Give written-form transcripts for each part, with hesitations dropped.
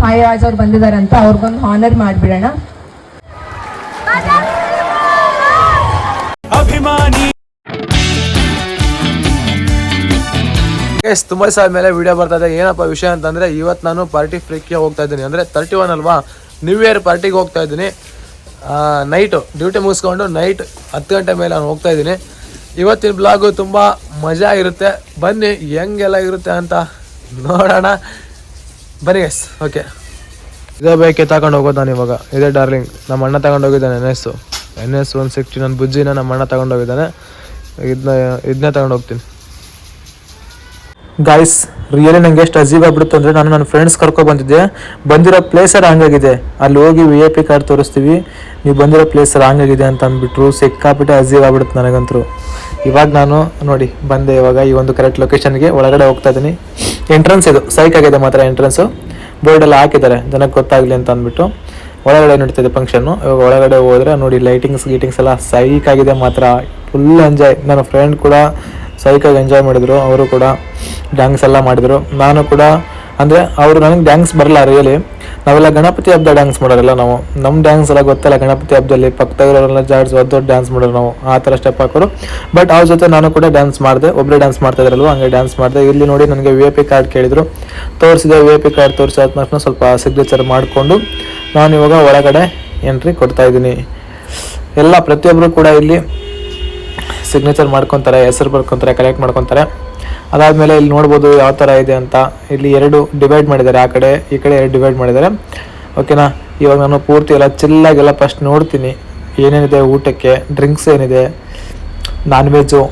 ಸಾಯಿರಾಜ್ ಅವ್ರು ಬಂದಿದಾರಂತ ಅವ್ರಿಗೊಂದು ಹಾನರ್ ಮಾಡ್ಬಿಡೋಣ. ತುಂಬ ದಿವಸ ಆದಮೇಲೆ ವಿಡಿಯೋ ಬರ್ತಾ ಇದೆ. ಏನಪ್ಪ ವಿಷಯ ಅಂತಂದರೆ ಇವತ್ತು ನಾನು ಪಾರ್ಟಿ ಫ್ರೀಕ್ಗೆ ಹೋಗ್ತಾ ಇದ್ದೀನಿ. ಅಂದರೆ 31 ಅಲ್ವಾ, ನ್ಯೂ ಇಯರ್ ಪಾರ್ಟಿಗೆ ಹೋಗ್ತಾ ಇದ್ದೀನಿ. ನೈಟು ಡ್ಯೂಟಿ ಮುಗಿಸ್ಕೊಂಡು ನೈಟ್ 10 ಗಂಟೆ ಮೇಲೆ ನಾನು ಹೋಗ್ತಾ ಇದ್ದೀನಿ. ಇವತ್ತಿನ ಬ್ಲಾಗು ತುಂಬ ಮಜಾ ಇರುತ್ತೆ. ಬನ್ನಿ ಹೆಂಗೆಲ್ಲ ಇರುತ್ತೆ ಅಂತ ನೋಡೋಣ. ಬನ್ನಿ ಗೈಸ್. ಓಕೆ, ಇದೇ ಬೈಕೆ ತಗೊಂಡು ಹೋಗೋದು ನಾನು ಇವಾಗ. ಇದೇ ಡಾರ್ಲಿಂಗ್, ನಮ್ಮ ಅಣ್ಣ ತಗೊಂಡು ಹೋಗಿದ್ದಾನೆ. NS 160 ನನ್ನ ಬುಜ್ಜಿನ ನಮ್ಮ ಅಣ್ಣ ತಗೊಂಡು ಹೋಗಿದ್ದಾನೆ. ಇದನ್ನೇ ತಗೊಂಡು ಹೋಗ್ತೀನಿ. ಗಾಯ್ಸ್, ರಿಯಲಿ ನಂಗೆ ಎಷ್ಟು ಅಜೀಬ್ ಆಗ್ಬಿಡುತ್ತೆ ಅಂದರೆ, ನಾನು ನನ್ನ ಫ್ರೆಂಡ್ಸ್ ಕರ್ಕೊ ಬಂದಿರೋ ಪ್ಲೇಸರ್ ಹಂಗಾಗಿದೆ. ಅಲ್ಲಿ ಹೋಗಿ VIP ಕಾರ್ಡ್ ತೋರಿಸ್ತೀವಿ, ನೀವು ಬಂದಿರೋ ಪ್ಲೇಸರ್ ಹಂಗಾಗಿದೆ ಅಂತ ಅಂದ್ಬಿಟ್ರು. ಸಿಕ್ಕಾಬಿಟ್ಟೆ ಅಜೀಬ್ ಆಗ್ಬಿಡುತ್ತೆ ನನಗಂತರೂ. ಇವಾಗ ನಾನು ನೋಡಿ ಬಂದೆ. ಇವಾಗ ಈ ಒಂದು ಕರೆಕ್ಟ್ ಲೊಕೇಶನ್ಗೆ ಒಳಗಡೆ ಹೋಗ್ತಾ ಇದ್ದೀನಿ. ಎಂಟ್ರೆನ್ಸ್ ಇದು ಸೈಕ್ ಆಗಿದೆ ಮಾತ್ರ. ಎಂಟ್ರೆನ್ಸು ಬೋರ್ಡೆಲ್ಲ ಹಾಕಿದ್ದಾರೆ ಜನಕ್ಕೆ ಗೊತ್ತಾಗಲಿ ಅಂತ ಅಂದ್ಬಿಟ್ಟು. ಒಳಗಡೆ ನಡೀತಿದೆ ಫಂಕ್ಷನ್ನು. ಇವಾಗ ಒಳಗಡೆ ಹೋದರೆ ನೋಡಿ ಗೀಟಿಂಗ್ಸ್ ಎಲ್ಲ ಸೈಕ್ ಆಗಿದೆ ಮಾತ್ರ. Full enjoy. ನನ್ನ ಫ್ರೆಂಡ್ ಕೂಡ ಸೈಕಾಗಿ ಎಂಜಾಯ್ ಮಾಡಿದರು. ಅವರು ಕೂಡ ಡ್ಯಾನ್ಸ್ ಎಲ್ಲ ಮಾಡಿದರು. ನಾನು ಕೂಡ ಅಂದರೆ ಅವರು ನನಗೆ ಡ್ಯಾನ್ಸ್ ಬರಲ್ಲ ರಿಯಲಿ. ನಾವೆಲ್ಲ ಗಣಪತಿ ಹಬ್ಬದ ಡ್ಯಾನ್ಸ್ ಮಾಡೋರಲ್ಲ ನಾವು. ನಮ್ಮ ಡ್ಯಾನ್ಸ್ ಎಲ್ಲ ಗೊತ್ತಲ್ಲ, ಗಣಪತಿ ಹಬ್ಬದಲ್ಲಿ ಪಕ್ಕದವರೆಲ್ಲ ಜಾಡ್ಸ್ ಒದ್ದೊಟ್ಟು ಡ್ಯಾನ್ಸ್ ಮಾಡೋರು ನಾವು. ಆ ಥರ ಸ್ಟೆಪ್ ಹಾಕೋರು. ಬಟ್ ಅವ್ರ ಜೊತೆ ನಾನು ಕೂಡ ಡ್ಯಾನ್ಸ್ ಮಾಡಿದೆ. ಒಬ್ಬರೇ ಡ್ಯಾನ್ಸ್ ಮಾಡ್ತಾ ಇದ್ರಲ್ವ, ಹಂಗೆ ಡ್ಯಾನ್ಸ್ ಮಾಡಿದೆ. ಇಲ್ಲಿ ನೋಡಿ ನನಗೆ VIP ಕಾರ್ಡ್ ಕೇಳಿದರು, ತೋರಿಸಿದೆ. VIP ಕಾರ್ಡ್ ತೋರಿಸಾದ ತಕ್ಷಣ ಸ್ವಲ್ಪ ಸಿಗ್ನೇಚರ್ ಮಾಡಿಕೊಂಡು ನಾನು ಇವಾಗ ಒಳಗಡೆ ಎಂಟ್ರಿ ಕೊಡ್ತಾ ಇದ್ದೀನಿ. ಎಲ್ಲ ಪ್ರತಿಯೊಬ್ಬರು ಕೂಡ ಇಲ್ಲಿ ಸಿಗ್ನೇಚರ್ ಮಾಡ್ಕೊತಾರೆ, ಹೆಸರು ಬರ್ಕೊತಾರೆ, ಕಲೆಕ್ಟ್ ಮಾಡ್ಕೊತಾರೆ. ಅದಾದಮೇಲೆ ಇಲ್ಲಿ ನೋಡ್ಬೋದು ಯಾವ ಥರ ಇದೆ ಅಂತ. ಇಲ್ಲಿ 2 ಡಿವೈಡ್ ಮಾಡಿದ್ದಾರೆ, ಆ ಕಡೆ ಈ ಕಡೆ 2 ಡಿವೈಡ್ ಮಾಡಿದ್ದಾರೆ. ಓಕೆನಾ. ಇವಾಗ ನಾನು ಪೂರ್ತಿ ಎಲ್ಲ ಚಿಲ್ಲಾಗೆಲ್ಲ ಫಸ್ಟ್ ನೋಡ್ತೀನಿ ಏನೇನಿದೆ ಊಟಕ್ಕೆ, ಡ್ರಿಂಕ್ಸ್ ಏನಿದೆ, ನಾನ್ ವೆಜ್ಜು.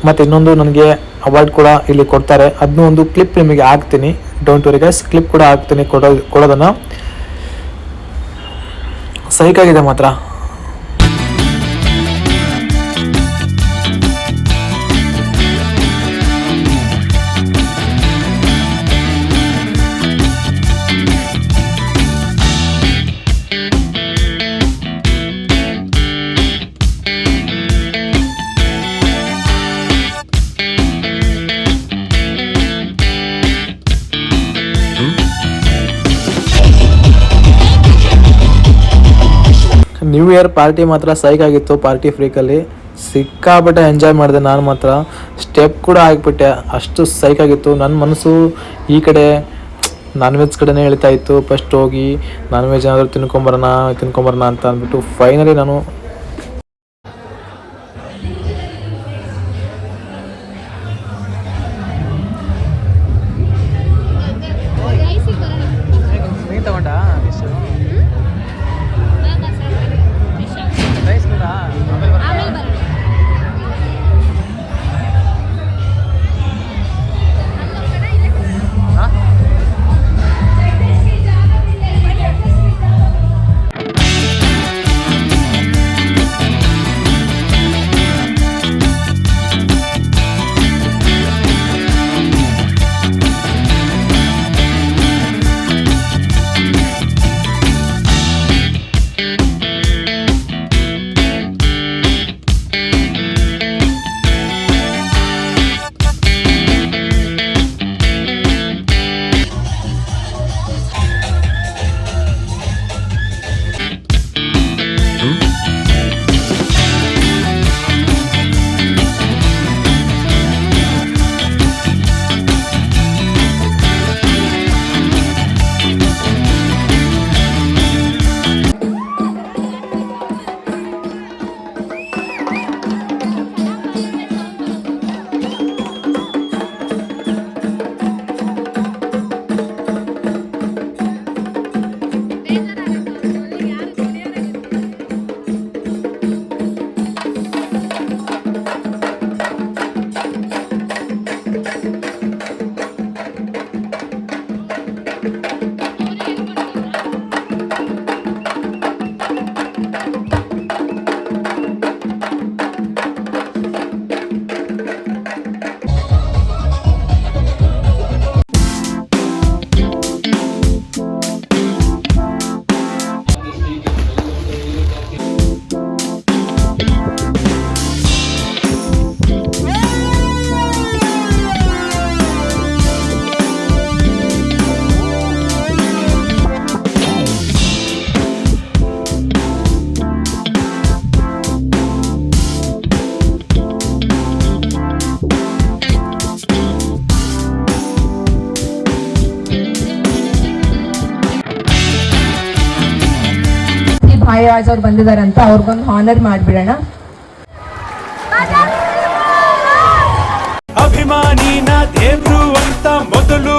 ಮತ್ತು ಇನ್ನೊಂದು ನನಗೆ ಅವಾರ್ಡ್ ಕೂಡ ಇಲ್ಲಿ ಕೊಡ್ತಾರೆ. ಅದನ್ನೂ ಒಂದು ಕ್ಲಿಪ್ ನಿಮಗೆ ಹಾಕ್ತೀನಿ. ಡೋಂಟ್ ವರಿ ಗೈಸ್, ಕ್ಲಿಪ್ ಕೂಡ ಹಾಕ್ತೀನಿ ಕೊಡೋದನ್ನು. ಸೈಕಾಗಿದೆ ಮಾತ್ರ. ನ್ಯೂ ಇಯರ್ ಪಾರ್ಟಿ ಮಾತ್ರ ಸೈಕ್ ಆಗಿತ್ತು. ಪಾರ್ಟಿ ಫ್ರೀಕಲ್ಲಿ ಸಿಕ್ಕಾಬಿಟ್ಟೆ ಎಂಜಾಯ್ ಮಾಡಿದೆ ನಾನು ಮಾತ್ರ. ಸ್ಟೆಪ್ ಕೂಡ ಆಗಿಬಿಟ್ಟೆ, ಅಷ್ಟು ಸೈಕ್ ಆಗಿತ್ತು. ನನ್ನ ಮನಸ್ಸು ಈ ಕಡೆ ನಾನ್ ವೆಜ್ ಕಡೆನೇ ಹೇಳ್ತಾ ಇತ್ತು. ಫಸ್ಟ್ ಹೋಗಿ ನಾನ್ ವೆಜ್ ಏನಾದರೂ ತಿನ್ಕೊಂಬರೋಣ ಅಂತ ಅಂದ್ಬಿಟ್ಟು ಫೈನಲಿ ನಾನು ಸಾಯಿ ರಾಜ್ ಅವ್ರು ಬಂದಿದಾರಂತ ಅವ್ರಿಗೊಂದು ಹಾನರ್ ಮಾಡ್ಬಿಡೋಣ. ಅಭಿಮಾನಿನ ದೇವ್ರು ಅಂತ ಮೊದಲು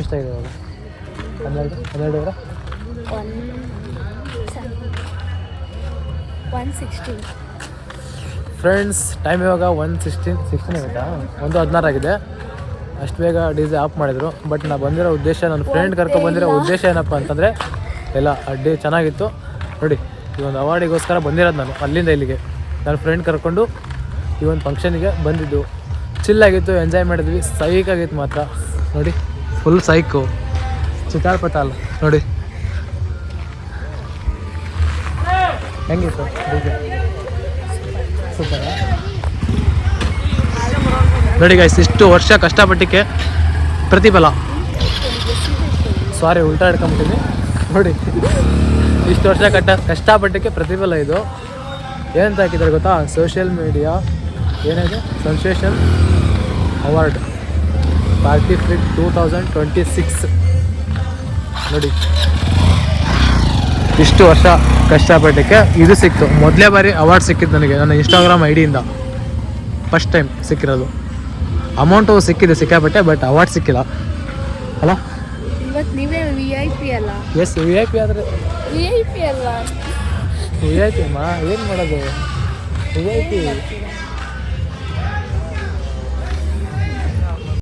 ಎಷ್ಟಾಗಿದೆ ಇವಾಗ? 12 116 ಫ್ರೆಂಡ್ಸ್, ಟೈಮ್ ಇವಾಗ 16 ಆಯಿತಾ, 1:16 ಆಗಿದೆ. ಅಷ್ಟು ಬೇಗ DJ ಆಫ್ ಮಾಡಿದರು. ಬಟ್ ನಾ ಬಂದಿರೋ ಉದ್ದೇಶ, ನನ್ನ ಫ್ರೆಂಡ್ ಕರ್ಕೊಬಂದಿರೋ ಉದ್ದೇಶ ಏನಪ್ಪ ಅಂತಂದರೆ ಎಲ್ಲ ಅಡ್ಡಿ ಚೆನ್ನಾಗಿತ್ತು ನೋಡಿ. ಈ ಒಂದು ಅವಾರ್ಡಿಗೋಸ್ಕರ ಬಂದಿರೋದು ನಾನು ಅಲ್ಲಿಂದ ಇಲ್ಲಿಗೆ. ನನ್ನ ಫ್ರೆಂಡ್ ಕರ್ಕೊಂಡು ಈ ಒಂದು ಫಂಕ್ಷನಿಗೆ ಬಂದಿದ್ದು. ಚಿಲ್ಲಾಗಿತ್ತು, ಎಂಜಾಯ್ ಮಾಡಿದ್ವಿ, ಸೈಕಾಗಿತ್ತು ಮಾತ್ರ ನೋಡಿ, ಫುಲ್ ಸೈಕು. ಚಿತಾಳ್ಪತಾಲ್ ನೋಡಿ ಹೆಂಗಿತ್ತು DJ? ಸೂಪರ ನೋಡಿ ಗೈಸ್, ಇಷ್ಟು ವರ್ಷ ಕಷ್ಟಪಟ್ಟಿಕ್ಕೆ ಪ್ರತಿಫಲ. ಸಾರಿ, ಉಲ್ಟಾ ಹಿಡ್ಕೊಂಬಿಟ್ಟಿದ್ವಿ ನೋಡಿ. ಇಷ್ಟು ವರ್ಷ ಕಷ್ಟಪಟ್ಟಿಕ್ಕೆ ಪ್ರತಿಫಲ ಇದು. ಏನಂತ ಹಾಕಿದ್ದಾರೆ ಗೊತ್ತಾ? ಸೋಷಿಯಲ್ ಮೀಡಿಯಾ ಏನಿದೆ ಸೆನ್ಸೇಷನ್ ಅವಾರ್ಡ್ ಪಾರ್ಟಿ ಫಿಟ್ 2026 ನೋಡಿ. ಇಷ್ಟು ವರ್ಷ ಕಷ್ಟಪಟ್ಟಕ್ಕೆ ಇದು ಸಿಕ್ತು. ಮೊದಲೇ ಬಾರಿ ಅವಾರ್ಡ್ ಸಿಕ್ಕಿದ್ದು ನನಗೆ ನನ್ನ ಇನ್ಸ್ಟಾಗ್ರಾಮ್ ಐಡಿಯಿಂದ. ಫಸ್ಟ್ ಟೈಮ್ ಸಿಕ್ಕಿರೋದು. ಅಮೌಂಟು ಸಿಕ್ಕಿದೆ ಸಿಕ್ಕಾಪಟ್ಟೆ, ಬಟ್ ಅವಾರ್ಡ್ ಸಿಕ್ಕಿಲ್ಲ ಅಲ್ಲ. ಇವತ್ತು ನೀವೇ VIP ಅಲ್ಲ? ಎಸ್, VIP ಆದರೆ VIP ಅಲ್ಲ? VIP ಅಮ್ಮ, ಏನು ಮಾಡೋದು? VIP